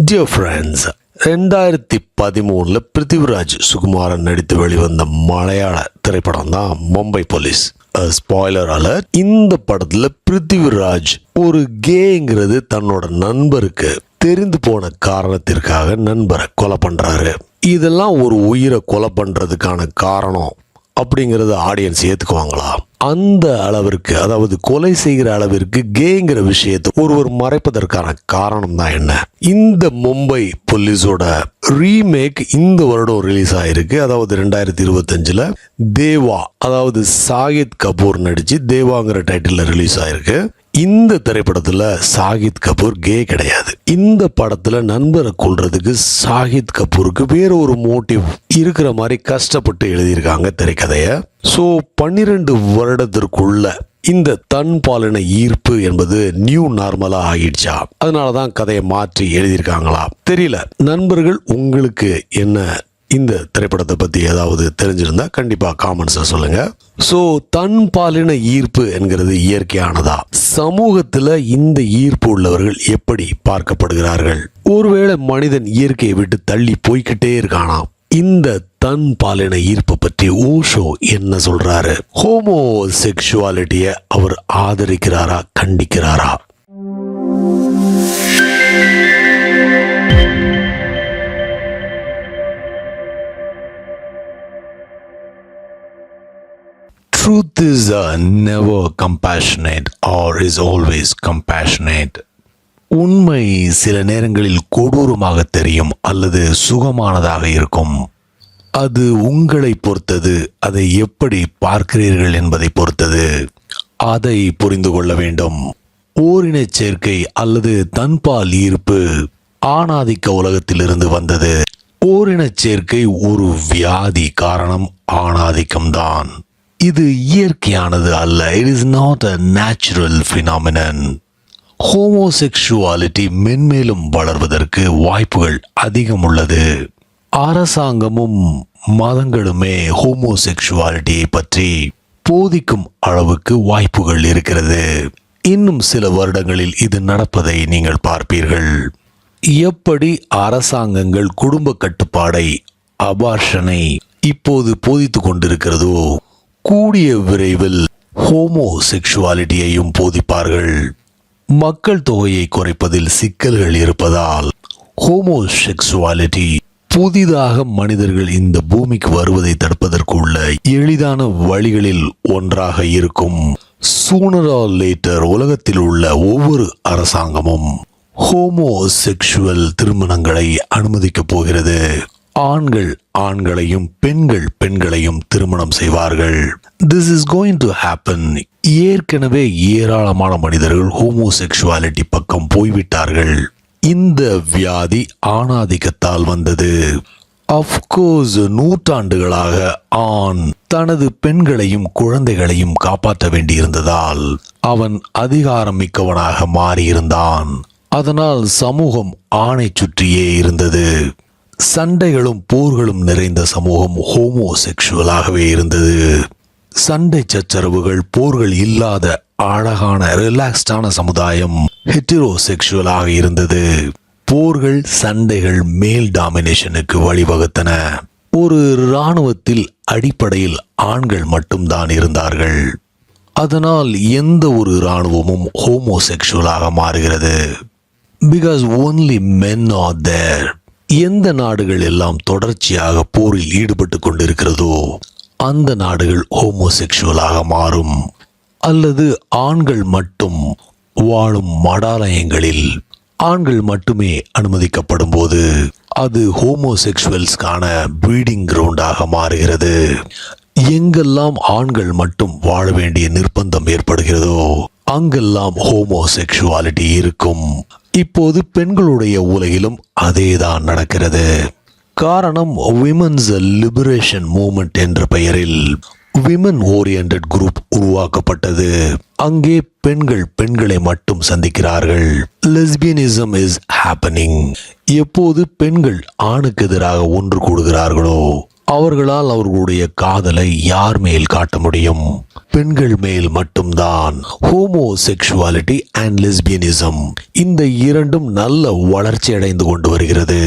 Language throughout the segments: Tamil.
டியர் ஃப்ரெண்ட்ஸ், 2013 பிருத்திவிராஜ் சுகுமாரன் நடித்து வெளிவந்த மலையாள திரைப்படம் தான் மும்பை போலீஸ். Spoiler alert. இந்த படத்துல பிருத்திவிராஜ் ஒரு கேங்கிறது தன்னோட நண்பருக்கு தெரிந்து போன காரணத்திற்காக நண்பரை கொலை பண்றாரு. இதெல்லாம் ஒரு உயிரை கொலை பண்றதுக்கான காரணம் அப்படிங்கறது ஆடியன்ஸ் ஏத்துக்குவாங்களா? அந்த அளவிற்கு, அதாவது கொலை செய்கிற அளவிற்கு கேங்கிற விஷயத்தை ஒருவர் மறைப்பதற்கான காரணம் தான் என்ன? இந்த மும்பை போலீஸோட ரீமேக் இந்த வருடம் ரிலீஸ் ஆயிருக்கு. அதாவது 2025 தேவா, அதாவது சாகித் கபூர் நடிச்சு தேவாங்கிற டைட்டில் ரிலீஸ் ஆயிருக்கு. இந்த திரைப்படத்துல சாகித் கபூர் கே கிடையாது. இந்த படத்துல நண்பரை கொல்றதுக்கு சாகித் கபூருக்கு வேற ஒரு மோட்டிவ் இருக்கிற மாதிரி கஷ்டப்பட்டு எழுதியிருக்காங்க திரைக்கதைய. சோ 12 வருடத்திற்குள்ள இந்த தன் பாலின ஈர்ப்பு என்பது நியூ நார்மலா ஆகிடுச்சா? அதனாலதான் கதையை மாற்றி எழுதியிருக்காங்களா தெரியல. நண்பர்கள், உங்களுக்கு என்ன இந்த திரைப்படத்தை பத்தி ஏதாவது தெரிஞ்சிருந்தா கண்டிப்பா காமெண்ட்ஸ்ல சொல்லுங்க. சோ தன் பாலின ஈர்ப்பு என்கிறது இயற்கையானதா? சமூகத்துல இந்த ஈர்ப்பு உள்ளவர்கள் எப்படி பார்க்கப்படுகிறார்கள்? ஒருவேளை மனிதன் இயற்கையை விட்டு தள்ளி போய்கிட்டே இருக்கானா? இந்த தன் பாலின ஈர்ப்பு பற்றி ஓஷோ என்ன சொல்றாரு? ஹோமோ செக்சுவாலிட்டியை அவர் ஆதரிக்கிறாரா, கண்டிக்கிறாரா? Truth is never compassionate or is always compassionate. உண்மை சில நேரங்களில் கொடூரமாக தெரியும் அல்லது சுகமானதாக இருக்கும். அது உங்களை பொறுத்தது, அதை எப்படி பார்க்கிறீர்கள் என்பதை பொறுத்தது. அதை புரிந்து கொள்ள வேண்டும். ஓரின சேர்க்கை அல்லது தன்பால் ஈர்ப்பு ஆணாதிக்க உலகத்திலிருந்து வந்தது. ஓரின சேர்க்கை ஒரு வியாதி, காரணம் ஆணாதிக்கம்தான். இது இயற்கையானது அல்ல. It is not a natural phenomenon. Homosexuality மென்மேலும் வளர்வதற்கு வாய்ப்புகள் அதிகம் உள்ளது. அரசாங்கமும் மதங்களுமே ஹோமோசெக்சுவாலிட்டியை பற்றி போதிக்கும் அளவுக்கு வாய்ப்புகள் இருக்கிறது. இன்னும் சில வருடங்களில் இது நடப்பதை நீங்கள் பார்ப்பீர்கள். எப்படி அரசாங்கங்கள் குடும்ப கட்டுப்பாடை, அபார்ஷனை இப்போது போதித்து கொண்டிருக்கிறதோ, கூடிய விரைவில் ஹோமோசெக்சுவாலிட்டியையும் போதிப்பார்கள். மக்கள் தொகையை குறைப்பதில் சிக்கல்கள் இருப்பதால் ஹோமோசெக்சுவாலிட்டி புதிதாக மனிதர்கள் இந்த பூமிக்கு வருவதை தடுப்பதற்கு உள்ள எளிதான வழிகளில் ஒன்றாக இருக்கும். சூனர் ஆர் லேட்டர் உலகத்தில் உள்ள ஒவ்வொரு அரசாங்கமும் ஹோமோசெக்சுவல் திருமணங்களை அனுமதிக்கப் போகிறது. ஆண்கள் ஆண்களையும் பெண்கள் பெண்களையும் திருமணம் செய்வார்கள். This is going to happen. ஏற்கனவே ஏராளமான மனிதர்கள் ஹோமோசெக்சுவாலிட்டி பக்கம் போய்விட்டார்கள். இந்த வியாதி ஆணாதிக்கத்தால் வந்தது. அஃப்கோர்ஸ், நூற்றாண்டுகளாக ஆண் தனது பெண்களையும் குழந்தைகளையும் காப்பாற்ற வேண்டியிருந்ததால் அவன் அதிகாரம் மிக்கவனாக மாறியிருந்தான். அதனால் சமூகம் ஆணை சுற்றியே இருந்தது. சண்டைகளும் போர்களும் நிறைந்த சமூகம் ஹோமோசெக்சுவலாகவே இருந்தது. சண்டை சச்சரவுகள், போர்கள் இல்லாத அழகான ரிலாக்ஸ்டான சமுதாயம் ஹெட்டிரோசெக்சுவலாக இருந்தது. போர்கள், சண்டைகள் மேல் டாமினேஷனுக்கு வழிவகுத்தன. ஒரு இராணுவத்தில் அடிப்படையில் ஆண்கள் மட்டும்தான் இருந்தார்கள். அதனால் எந்த ஒரு இராணுவமும் ஹோமோசெக்சுவலாக மாறுகிறது. Because only men are there. எந்த நாடுகள் எல்லாம் தொடர்ச்சியாக போரில் ஈடுபட்டு கொண்டிருக்கிறதோ அந்த நாடுகள் ஹோமோசெக்சுவலாக மாறும். அல்லது ஆண்கள் மட்டும் வாழும் மடாலயங்களில் ஆண்கள் மட்டுமே அனுமதிக்கப்படும் போது அது ஹோமோசெக்சுவல்ஸ்கான ப்ரீடிங் கிரவுண்டாக மாறுகிறது. எங்கெல்லாம் ஆண்கள் மட்டும் வாழ வேண்டிய நிர்பந்தம் ஏற்படுகிறதோ அங்கெல்லாம் ஹோமோசெக்சுவாலிட்டி இருக்கும். இப்போது பெண்களுடைய உலகிலும் அதேதான் நடக்கிறது. காரணம், விமென்ஸ் லிபரேஷன் மூவ்மெண்ட் என்ற பெயரில் விமன் ஓரியன்டட் குரூப் உருவாக்கப்பட்டது. அங்கே பெண்கள் பெண்களை மட்டும் சந்திக்கிறார்கள். Lesbianism is happening. எப்போது பெண்கள் ஆணுக்கு எதிராக ஒன்று கூடுகிறார்களோ அவர்களால் அவர்களுடைய காதலை யார் மேல் காட்ட முடியும்? பெண்கள் மேல் மட்டும்தான். ஹோமோசெக்சுவாலிட்டி அண்ட் லெஸ்பியனிசம், இந்த இரண்டும் நல்ல வளர்ச்சி அடைந்து கொண்டு வருகிறது.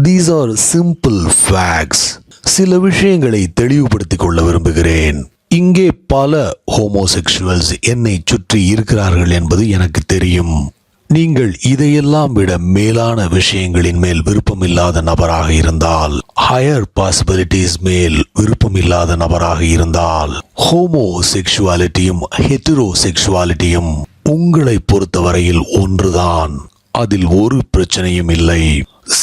These are simple facts. சில விஷயங்களை தெளிவுபடுத்திக் கொள்ள விரும்புகிறேன். இங்கே பல ஹோமோசெக்சுவல்ஸ் என்னை சுற்றி இருக்கிறார்கள் என்பது எனக்கு தெரியும். நீங்கள் இதையெல்லாம் விட மேலான விஷயங்களின் மேல் விருப்பமில்லாத நபராக இருந்தால், ஹையர் பாசிபிலிட்டிஸ் மேல் விருப்பமில்லாத நபராக இருந்தால், ஹோமோசெக்சுவாலிட்டியும் ஹெட்டரோசெக்சுவாலிட்டியும் உங்களை பொறுத்தவரையில் ஒன்றுதான். அதில் ஒரு பிரச்சனையும் இல்லை.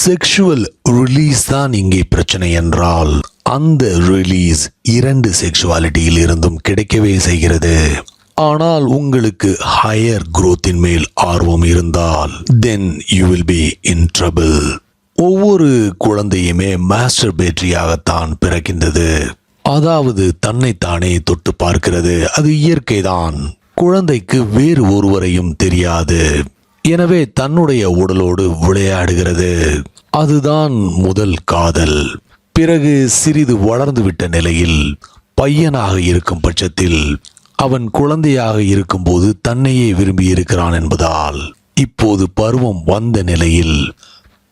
செக்ஷுவல் ரிலீஸ் தான் இங்கே பிரச்சனை என்றால், அந்த ரிலீஸ் இரண்டு செக்ஷுவாலிட்டியில் இருந்தும் கிடைக்கவே செய்கிறது. ஆனால் உங்களுக்கு ஹையர் growthின் மேல் ஆர்வம் இருந்தால், then you will be in trouble. ஒவ்வொரு குழந்தையுமே மாஸ்டர்பேட்டரியாகத்தான் பிறக்கின்றது. அதாவது தன்னைத்தானே தொட்டு பார்க்கிறது. அது இயற்கைதான். குழந்தைக்கு வேறு ஒருவரையும் தெரியாது. எனவே தன்னுடைய உடலோடு விளையாடுகிறது. அதுதான் முதல் காதல். பிறகு சிறிது வளர்ந்துவிட்ட நிலையில், பையனாக இருக்கும் பட்சத்தில் அவன் குழந்தையாக இருக்கும்போது தன்னையே விரும்பி இருக்கிறான் என்பதால், இப்போது பருவம் வந்த நிலையில்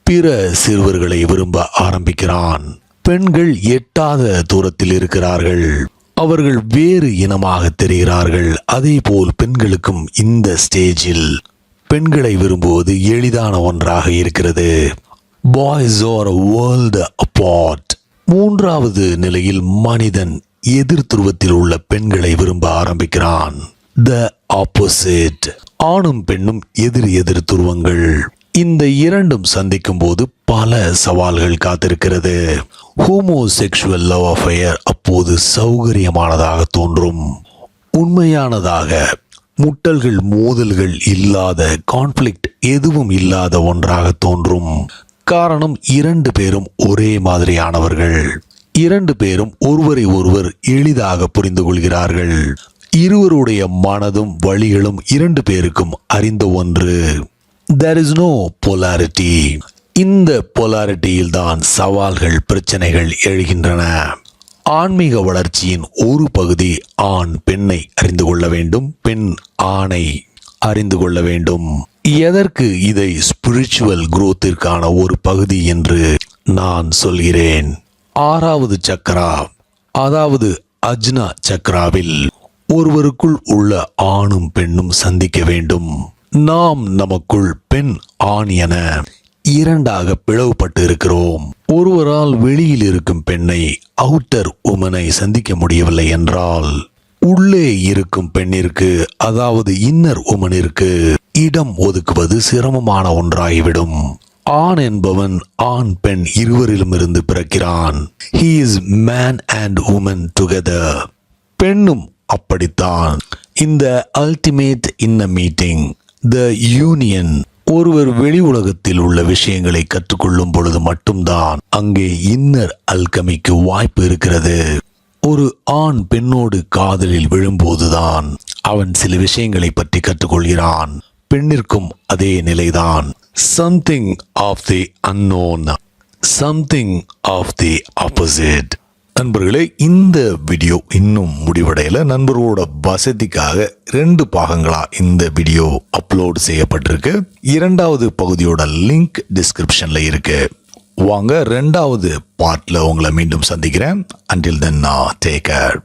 பிற சிறுவர்களை விரும்ப ஆரம்பிக்கிறான். பெண்கள் எட்டாத தூரத்தில் இருக்கிறார்கள். அவர்கள் வேறு இனமாக தெரிகிறார்கள். அதே போல் பெண்களுக்கும் இந்த ஸ்டேஜில் பெண்களை விரும்புவது எளிதான ஒன்றாக இருக்கிறது. Boys are a world apart. மூன்றாவது நிலையில் மனிதன் எதிர் துருவத்தில் உள்ள பெண்களை விரும்ப ஆரம்பிக்கிறான். The opposite. ஆணும் பெண்ணும் எதிர் துருவங்கள். இந்த இரண்டும் சந்திக்கும் போது பல சவால்கள் காத்திருக்கிறது. ஹோமோசெக்சுவல் லவ் அஃபேர் அப்போது சௌகரியமானதாக தோன்றும். உண்மையானதாக, முட்டல்கள் மோதல்கள் இல்லாத, கான்ஃப்ளிக்ட் எதுவும் இல்லாத ஒன்றாக தோன்றும். காரணம், இரண்டு பேரும் ஒரே மாதிரியானவர்கள். இரண்டு பேரும் ஒருவரை ஒருவர் எளிதாக புரிந்து கொள்கிறார்கள். இருவருடைய மனதும் வழிகளும் இரண்டு பேருக்கும் அறிந்த ஒன்று. There is no polarity. இந்த பொலாரிட்டியில் தான் சவால்கள், பிரச்சனைகள் எழுகின்றன. ஆன்மீக வளர்ச்சியின் ஒரு பகுதி ஆண் பெண்ணை அறிந்து கொள்ள வேண்டும், பெண் ஆணை அறிந்து கொள்ள வேண்டும். எதற்கு இதை ஸ்பிரிச்சுவல் growthிற்கான ஒரு பகுதி என்று நான் சொல்கிறேன். ஆறாவது சக்கரா, அதாவது அஜ்னா சக்கராவில் ஒருவருக்குள் உள்ள ஆணும் பெண்ணும் சந்திக்க வேண்டும். நாம் நமக்குள் பெண் ஆண் என இரண்டாக பிளவுபட்டு இருக்கிறோம். ஒருவரால் வெளியில் இருக்கும் பெண்ணை, அவுட்டர் உமனை சந்திக்க முடியவில்லை என்றால், உள்ளே இருக்கும் பெண்ணிற்கு, அதாவது இன்னர் உமனிற்கு இடம் ஒதுக்குவது சிரமமான ஒன்றாகிவிடும். ஆண் என்பவன் ஆண் பெண் இருவரிலும் இருந்து பிறக்கிறான். He is man and woman together. பெண்ணும் அப்படித்தான். இந்த அல்டிமேட் இன்ன மீட்டிங், த யூனியன், ஒருவர் வெளி உலகத்தில் உள்ள விஷயங்களை கற்றுக்கொள்ளும் பொழுது மட்டும்தான் அங்கே இன்னர் அல்கமிக்கு வாய்ப்பு இருக்கிறது. ஒரு ஆண் பெண்ணோடு காதலில் விழும்போதுதான் அவன் சில விஷயங்களை பற்றி கற்றுக்கொள்கிறான். பெண்ணிற்கும் அதே நிலைதான். Something of the unknown, something of the opposite. நண்பர்களே, இந்த வீடியோ இன்னும் முடிவடையல. நண்பர்களோட வசதிக்காக 2 பாகங்களா இந்த வீடியோ அப்லோட் செய்யப்பட்டிருக்கு. 2வது பகுதியோட லிங்க் டிஸ்கிரிப்ஷன்ல இருக்கு. வாங்க 2வது பார்ட்ல உங்களை மீண்டும் சந்திக்கிறேன். Until then, take care.